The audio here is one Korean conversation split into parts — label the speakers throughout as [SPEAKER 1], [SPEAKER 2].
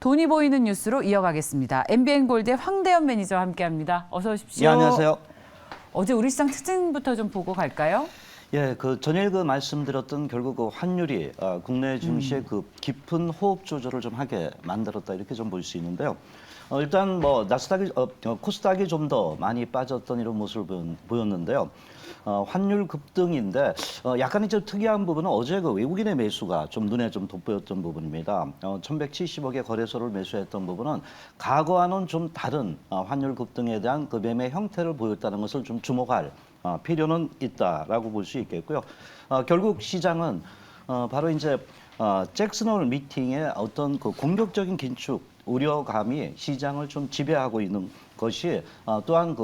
[SPEAKER 1] 돈이 보이는 뉴스로 이어가겠습니다. MBN 골드의 황대현 매니저와 함께합니다. 어서 오십시오.
[SPEAKER 2] 예, 안녕하세요.
[SPEAKER 1] 어제 우리 시장 특징부터 좀 보고 갈까요?
[SPEAKER 2] 예, 전일 말씀드렸던 결국 환율이 국내 증시의 깊은 호흡 조절을 좀 하게 만들었다 이렇게 좀 볼 수 있는데요. 일단 나스닥이 코스닥이 좀 더 많이 빠졌던 이런 모습을 보였는데요. 환율 급등인데 약간 이제 특이한 부분은 어제 외국인의 매수가 좀 눈에 좀 돋보였던 부분입니다. 1,170억의 거래소를 매수했던 부분은 과거와는 좀 다른 환율 급등에 대한 매매 형태를 보였다는 것을 좀 주목할 필요는 있다라고 볼 수 있겠고요. 결국 시장은 바로 이제 잭슨 홀 미팅의 어떤 공격적인 긴축 우려감이 시장을 좀 지배하고 있는 것이 또한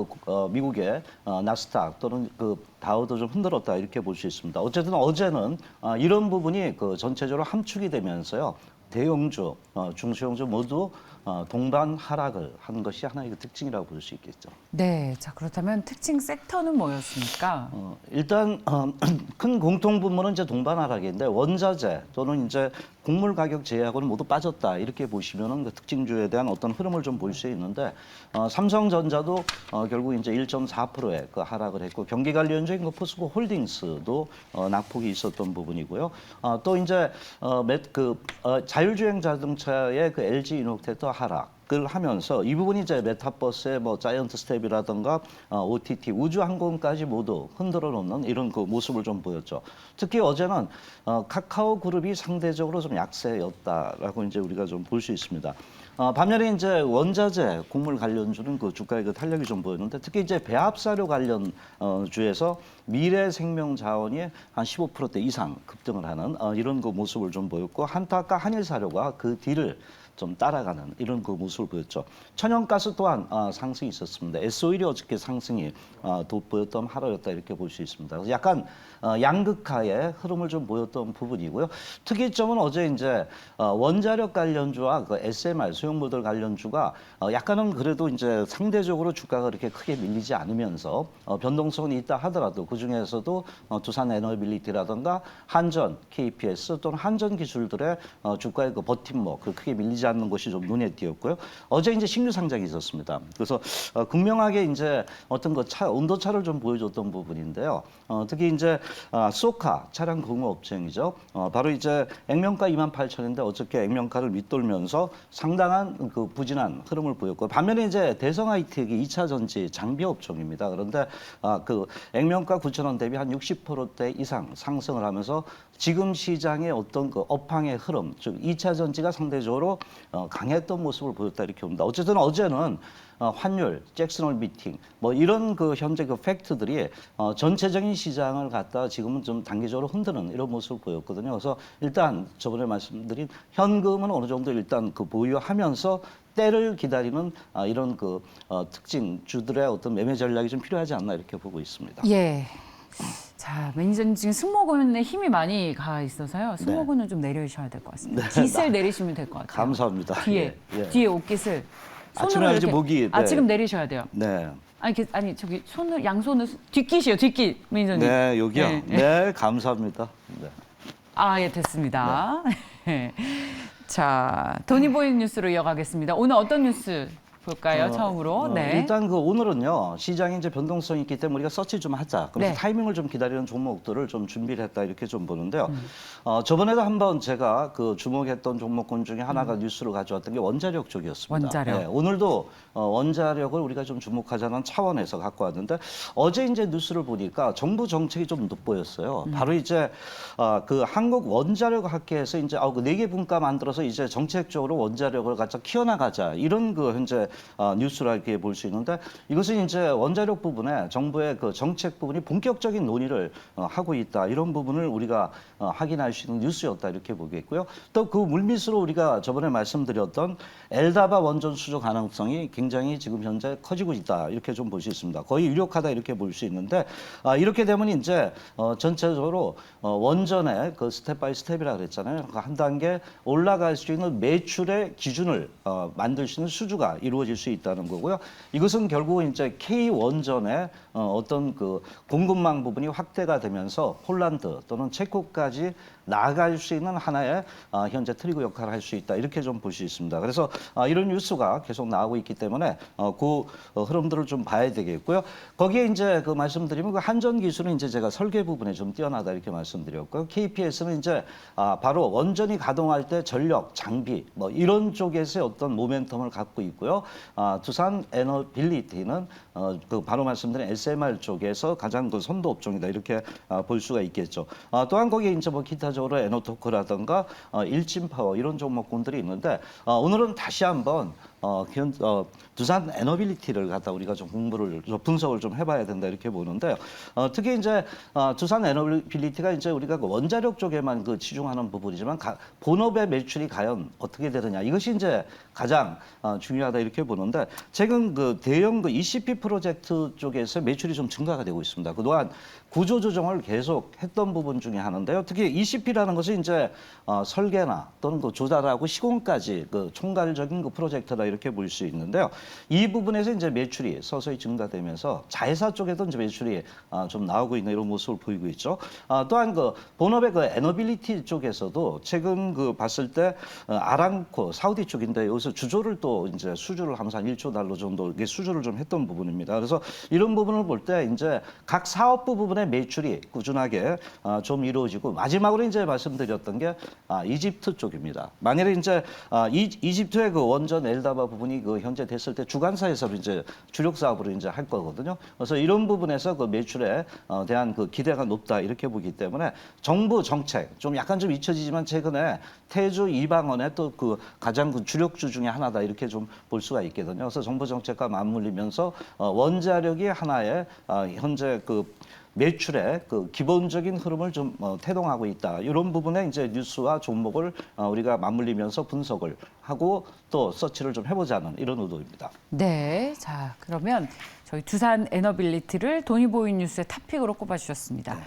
[SPEAKER 2] 미국의 나스닥 또는 다우도 좀 흔들었다 이렇게 볼 수 있습니다. 어쨌든 어제는 이런 부분이 전체적으로 함축이 되면서요. 대형주, 중소형주 모두 동반 하락을 한 것이 하나의 특징이라고 볼 수 있겠죠.
[SPEAKER 1] 네, 자 그렇다면 특징 섹터는 뭐였습니까?
[SPEAKER 2] 일단 큰 공통 분모는 이제 동반 하락인데 원자재 또는 이제 곡물 가격 제약은 모두 빠졌다 이렇게 보시면은 특징주에 대한 어떤 흐름을 좀 볼 수 있는데 삼성전자도 결국 이제 1.4%의 하락을 했고 경기 관련주인 포스코 홀딩스도 낙폭이 있었던 부분이고요. 또 이제 자율주행 자동차의 LG 이노텍도 하락을 하면서 이 부분이 이제 메타버스의 자이언트 스텝이라든가 OTT 우주항공까지 모두 흔들어 놓는 이런 모습을 좀 보였죠. 특히 어제는 카카오 그룹이 상대적으로 좀 약세였다라고 이제 우리가 좀 볼 수 있습니다. 반면에 이제 원자재 곡물 관련주는 주가의 탄력이 좀 보였는데 특히 이제 배합사료 관련 주에서 미래생명자원이 한 15%대 이상 급등을 하는 이런 모습을 좀 보였고 한타과 한일사료가 그 뒤를 좀 따라가는 이런 모습을 보였죠. 천연가스 또한 상승이 있었습니다. S-오일이 어저께 상승이 돋보였던 하루였다 이렇게 볼 수 있습니다. 그래서 약간 양극화의 흐름을 좀 보였던 부분이고요. 특이점은 어제 이제 원자력 관련주와 SMR 수용모듈 관련주가 약간은 그래도 이제 상대적으로 주가가 그렇게 크게 밀리지 않으면서 변동성이 있다 하더라도 그 중에서도 두산 에너빌리티라든가 한전, KPS 또는 한전 기술들의 주가의 버팀목 크게 밀리지 않는 것이 좀 눈에 띄었고요. 어제 이제 신규 상장이 있었습니다. 그래서 극명하게 이제 어떤 온도차를 좀 보여줬던 부분인데요. 특히 이제 소카 차량 공업업체이죠. 바로 이제 액면가 28,000인데 어저께 액면가를 밑돌면서 상당한 부진한 흐름을 보였고 반면에 이제 대성 하이텍이 2차 전지 장비 업종입니다. 그런데 액면가 9,000원 대비 한 60%대 이상 상승을 하면서 지금 시장의 어떤 업황의 흐름, 즉 2차 전지가 상대적으로 강했던 모습을 보였다 이렇게 봅니다. 어쨌든 어제는 환율, 잭슨 홀 미팅, 이런 현재 팩트들이 전체적인 시장을 갖다 지금은 좀 단계적으로 흔드는 이런 모습을 보였거든요. 그래서 일단 저번에 말씀드린 현금은 어느 정도 일단 보유하면서 때를 기다리는 이런 특징주들의 어떤 매매 전략이 좀 필요하지 않나 이렇게 보고 있습니다.
[SPEAKER 1] 예. 자, 매니저님 지금 승모근에 힘이 많이 가 있어서요. 승모근을 좀 내려주셔야 될 것 같습니다. 깃을 내리시면 될 것 같아요.
[SPEAKER 2] 감사합니다.
[SPEAKER 1] 뒤에,
[SPEAKER 2] 예.
[SPEAKER 1] 뒤에 옷깃을.
[SPEAKER 2] 아침에
[SPEAKER 1] 이렇게,
[SPEAKER 2] 목이
[SPEAKER 1] 지금 내리셔야 돼요.
[SPEAKER 2] 네.
[SPEAKER 1] 아니 저기 양손을 뒷깃이요, 뒷깃 매니저님.
[SPEAKER 2] 네, 여기요. 네, 감사합니다. 네.
[SPEAKER 1] 예, 됐습니다. 자, 돈이 보이는 뉴스로 이어가겠습니다. 오늘 어떤 뉴스 볼까요? 처음으로. 네.
[SPEAKER 2] 일단 오늘은요 시장이 이제 변동성이 있기 때문에 우리가 서치 좀 하자. 그래서 타이밍을 좀 기다리는 종목들을 좀 준비를 했다 이렇게 좀 보는데요. 저번에도 한번 제가 주목했던 종목군 중에 하나가 뉴스를 가져왔던 게 원자력 쪽이었습니다.
[SPEAKER 1] 원자력.
[SPEAKER 2] 네, 오늘도 원자력을 우리가 좀 주목하자는 차원에서 갖고 왔는데 어제 이제 뉴스를 보니까 정부 정책이 좀 돋보였어요. 바로 이제 한국 원자력 학회에서 이제 4개 분과 만들어서 이제 정책적으로 원자력을 갖다 키워나가자 이런 현재 뉴스라 이렇게 볼 수 있는데 이것은 이제 원자력 부분에 정부의 정책 부분이 본격적인 논의를 하고 있다 이런 부분을 우리가 확인할 수 있는 뉴스였다 이렇게 보겠고요. 또 물밑으로 우리가 저번에 말씀드렸던 엘다바 원전 수조 가능성이 굉장히 지금 현재 커지고 있다 이렇게 좀 볼 수 있습니다. 거의 유력하다 이렇게 볼 수 있는데 이렇게 되면 이제 전체적으로 원전의 스텝 바이 스텝이라 그랬잖아요. 한 단계 올라갈 수 있는 매출의 기준을 만들 수 있는 수주가 이루어질 수 있다는 거고요. 이것은 결국은 이제 K 원전의 어떤 공급망 부분이 확대가 되면서 폴란드 또는 체코까지 나아갈 수 있는 하나의 현재 트리거 역할을 할 수 있다 이렇게 좀 볼 수 있습니다. 그래서 이런 뉴스가 계속 나오고 있기 때문에 그 흐름들을 좀 봐야 되겠고요. 거기에 이제 그 말씀드리면 그 한전 기술은 이제 제가 설계 부분에 좀 뛰어나다 이렇게 말씀드렸고요. KPS는 이제 바로 원전이 가동할 때 전력, 장비 뭐 이런 쪽에서의 어떤 모멘텀을 갖고 있고요. 두산 에너빌리티는 그 바로 말씀드린 SMR 쪽에서 가장 그 선도 업종이다 이렇게 볼 수가 있겠죠. 또한 거기에 이제 뭐 기타적으로 에너토크라든가 일진파워 이런 종목군들이 있는데 오늘은 다시 한번 두산 에너빌리티를 갖다 우리가 좀 공부를 분석을 좀 해봐야 된다 이렇게 보는데요. 특히 이제 두산 에너빌리티가 이제 우리가 그 원자력 쪽에만 그 치중하는 부분이지만 본업의 매출이 과연 어떻게 되느냐 이것이 이제 가장 중요하다 이렇게 보는데 최근 그 대형 그 ECP 프로젝트 쪽에서 매출이 좀 증가가 되고 있습니다. 그동안 구조 조정을 계속 했던 부분 중에 하나인데요. 특히 ECP라는 것은 이제 설계나 또는 그 조달하고 시공까지 그 총괄적인 그 프로젝트다 이렇게 볼 수 있는데요. 이 부분에서 이제 매출이 서서히 증가되면서 자회사 쪽에도 이제 매출이 좀 나오고 있는 이런 모습을 보이고 있죠. 또한 그 본업의 그 에너빌리티 쪽에서도 최근 그 봤을 때 아람코 사우디 쪽인데 여기서 주조를 또 이제 수주를 하면서 한 1조 달러 정도 이게 수주를 좀 했던 부분입니다. 그래서 이런 부분을 볼 때 이제 각 사업부 부분의 매출이 꾸준하게 좀 이루어지고 마지막으로 이제 말씀드렸던 게 이집트 쪽입니다. 만약에 이제 이집트의 그 원전 엘다바 부분이 그 현재 됐을 때 주관사에서 이제 주력 사업으로 이제 할 거거든요. 그래서 이런 부분에서 그 매출에 대한 그 기대가 높다 이렇게 보기 때문에 정부 정책 좀 약간 좀 잊혀지지만 최근에 태주 이방원의 또 그 가장 그 주력주 중에 하나다 이렇게 좀 볼 수가 있거든요. 그래서 정부 정책과 맞물리면서 원자력이 하나의 현재 그 매출의 그 기본적인 흐름을 좀 태동하고 있다. 이런 부분에 이제 뉴스와 종목을 우리가 맞물리면서 분석을 하고 또 서치를 좀 해보자는 이런 의도입니다.
[SPEAKER 1] 네, 자 그러면 저희 두산 에너빌리티를 돈이보인 뉴스의 탑픽으로 꼽아주셨습니다.
[SPEAKER 2] 네.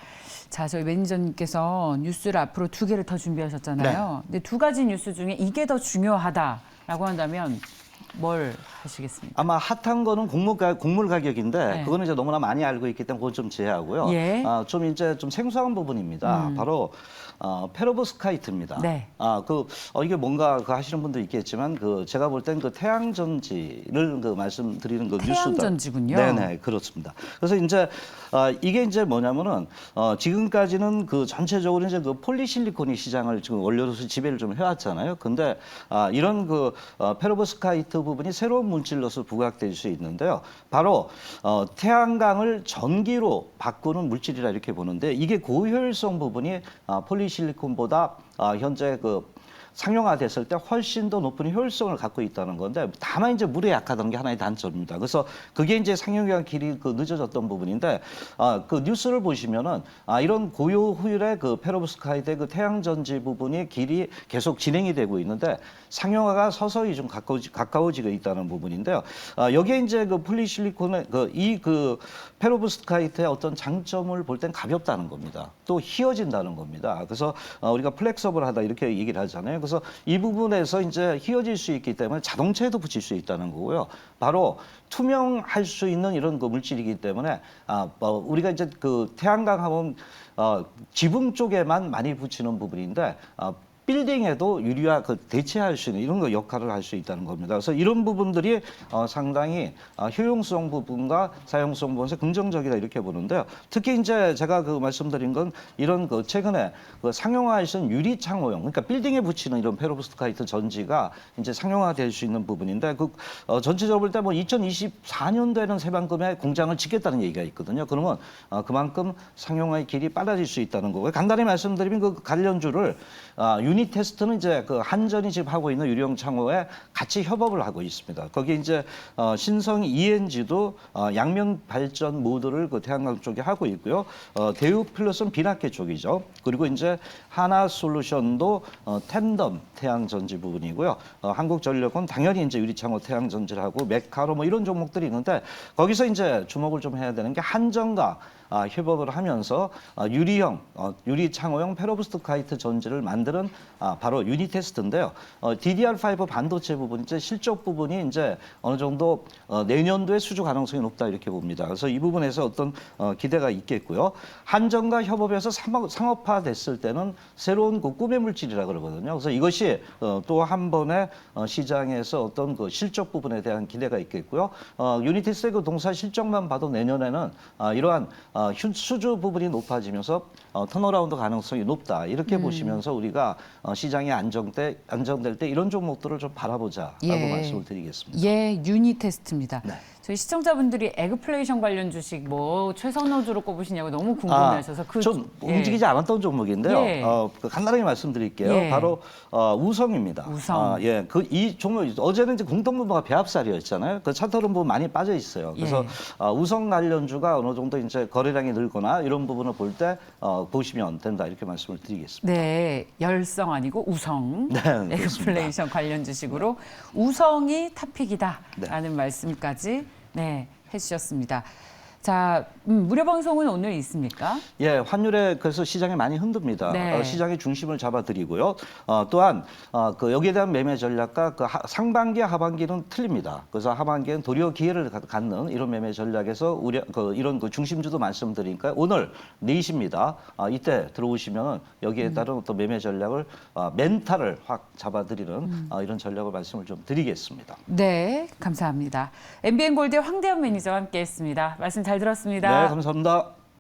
[SPEAKER 1] 자, 저희 매니저님께서 뉴스를 앞으로 2개를 더 준비하셨잖아요. 근데 2가지 뉴스 중에 이게 더 중요하다라고 한다면 뭘 하시겠습니까?
[SPEAKER 2] 아마 핫한 거는 곡물 가격인데
[SPEAKER 1] 네.
[SPEAKER 2] 그거는 이제 너무나 많이 알고 있기 때문에 그건 좀 제외하고요.
[SPEAKER 1] 예.
[SPEAKER 2] 좀 이제 좀 생소한 부분입니다. 바로 페로브스카이트입니다.
[SPEAKER 1] 네.
[SPEAKER 2] 이게 뭔가 그 하시는 분도 있겠지만 그 제가 볼 땐 그 태양전지를 그 말씀드리는 그 뉴스다.
[SPEAKER 1] 태양전지군요.
[SPEAKER 2] 네네 그렇습니다. 그래서 이제 이게 이제 뭐냐면은 지금까지는 그 전체적으로 이제 그 폴리실리콘이 시장을 지금 원료로서 지배를 좀 해왔잖아요. 근데 이런 그 페로브스카이트 부분이 새로운 물질로서 부각될 수 있는데요. 바로 태양광을 전기로 바꾸는 물질이라 이렇게 보는데 이게 고효율성 부분이 폴리실리콘보다 현재 그 상용화됐을 때 훨씬 더 높은 효율성을 갖고 있다는 건데 다만 이제 물에 약하다는 게 하나의 단점입니다. 그래서 그게 이제 상용화 길이 그 늦어졌던 부분인데 그 뉴스를 보시면은 이런 고효율의 그 페로브스카이트의 그 태양전지 부분이 길이 계속 진행이 되고 있는데 상용화가 서서히 좀 가까워지고 있다는 부분인데요. 여기에 이제 그 폴리실리콘의 그 페로브스카이트의 어떤 장점을 볼 땐 가볍다는 겁니다. 또 휘어진다는 겁니다. 그래서 우리가 플렉서블하다 이렇게 얘기를 하잖아요. 그래서 이 부분에서 이제 휘어질 수 있기 때문에 자동차에도 붙일 수 있다는 거고요. 바로 투명할 수 있는 이런 그 물질이기 때문에 우리가 이제 그 태양광 하면 지붕 쪽에만 많이 붙이는 부분인데 빌딩에도 유리화 대체할 수 있는 이런 거 역할을 할 수 있다는 겁니다. 그래서 이런 부분들이 상당히 효용성 부분과 사용성 부분에서 긍정적이다 이렇게 보는데요. 특히 이제 제가 그 말씀드린 건 이런 그 최근에 그 상용화하신 유리 창호용, 그러니까 빌딩에 붙이는 이런 페로브스카이트 전지가 이제 상용화될 수 있는 부분인데 전체적으로 볼 때 뭐 2024년도에는 새만금의 공장을 짓겠다는 얘기가 있거든요. 그러면 그만큼 상용화의 길이 빨라질 수 있다는 거고요. 간단히 말씀드리면 그 관련주를 유닛 테스트는 이제 그 한전이 지금 하고 있는 유리형 창호에 같이 협업을 하고 있습니다. 거기 이제 신성 ENG도 양면 발전 모드를 그 태양광 쪽에 하고 있고요. 대우 플러스는 비나케 쪽이죠. 그리고 이제 하나솔루션도 탠덤 태양전지 부분이고요. 한국전력은 당연히 이제 유리창호 태양전지를 하고 메카로 뭐 이런 종목들이 있는데 거기서 이제 주목을 좀 해야 되는 게 한전과 협업을 하면서 유리 창호형 페로브스카이트 전지를 만드는 바로 유니테스트인데요. DDR5 반도체 부분 이제 실적 부분이 이제 어느 정도 내년도에 수주 가능성이 높다 이렇게 봅니다. 그래서 이 부분에서 어떤 기대가 있겠고요. 한전과 협업해서 상업화됐을 때는 새로운 그 꿈의 물질이라 그러거든요. 그래서 이것이 또 한 번에 시장에서 어떤 그 실적 부분에 대한 기대가 있겠고요. 유니티스의 그 동사 실적만 봐도 내년에는 이러한 수주 부분이 높아지면서 턴어라운드 가능성이 높다 이렇게 보시면서 우리가 시장이 안정될 때 이런 종목들을 좀 바라보자라고 말씀을 드리겠습니다.
[SPEAKER 1] 예, 유니테스트입니다.
[SPEAKER 2] 네.
[SPEAKER 1] 저희 시청자분들이 에그플레이션 관련 주식 뭐 최선호주로 꼽으시냐고 너무 궁금해하셔서
[SPEAKER 2] 좀 움직이지 않았던 종목인데요.
[SPEAKER 1] 예.
[SPEAKER 2] 간단하게 말씀드릴게요.
[SPEAKER 1] 예.
[SPEAKER 2] 바로 우성입니다.
[SPEAKER 1] 우성.
[SPEAKER 2] 예, 이 종목 어제는 이제 공통분모가 배합살이었잖아요. 그 차트는 뭐 많이 빠져 있어요. 그래서 우성 관련주가 어느 정도 이제 거래량이 늘거나 이런 부분을 볼 때 보시면 된다 이렇게 말씀을 드리겠습니다.
[SPEAKER 1] 네, 열성 아니고 우성.
[SPEAKER 2] 네, 그렇습니다.
[SPEAKER 1] 에그플레이션 관련 주식으로 우성이 탑픽이다라는 말씀까지 해주셨습니다. 자, 무료 방송은 오늘 있습니까?
[SPEAKER 2] 예, 환율에 그래서 시장이 많이 흔듭니다.
[SPEAKER 1] 네.
[SPEAKER 2] 시장의 중심을 잡아드리고요. 또한 그 여기에 대한 매매 전략과 그 상반기, 하반기는 틀립니다. 그래서 하반기에는 도리어 기회를 갖는 이런 매매 전략에서 이런 그 중심주도 말씀드리니까 오늘 4시입니다. 이때 들어오시면 여기에 따른 어떤 매매 전략을 멘탈을 확 잡아드리는 이런 전략을 말씀을 좀 드리겠습니다.
[SPEAKER 1] 네, 감사합니다. MBN 골드의 황대현 매니저와 함께했습니다. 말씀 잘 들었습니다.
[SPEAKER 2] 네, 감사합니다.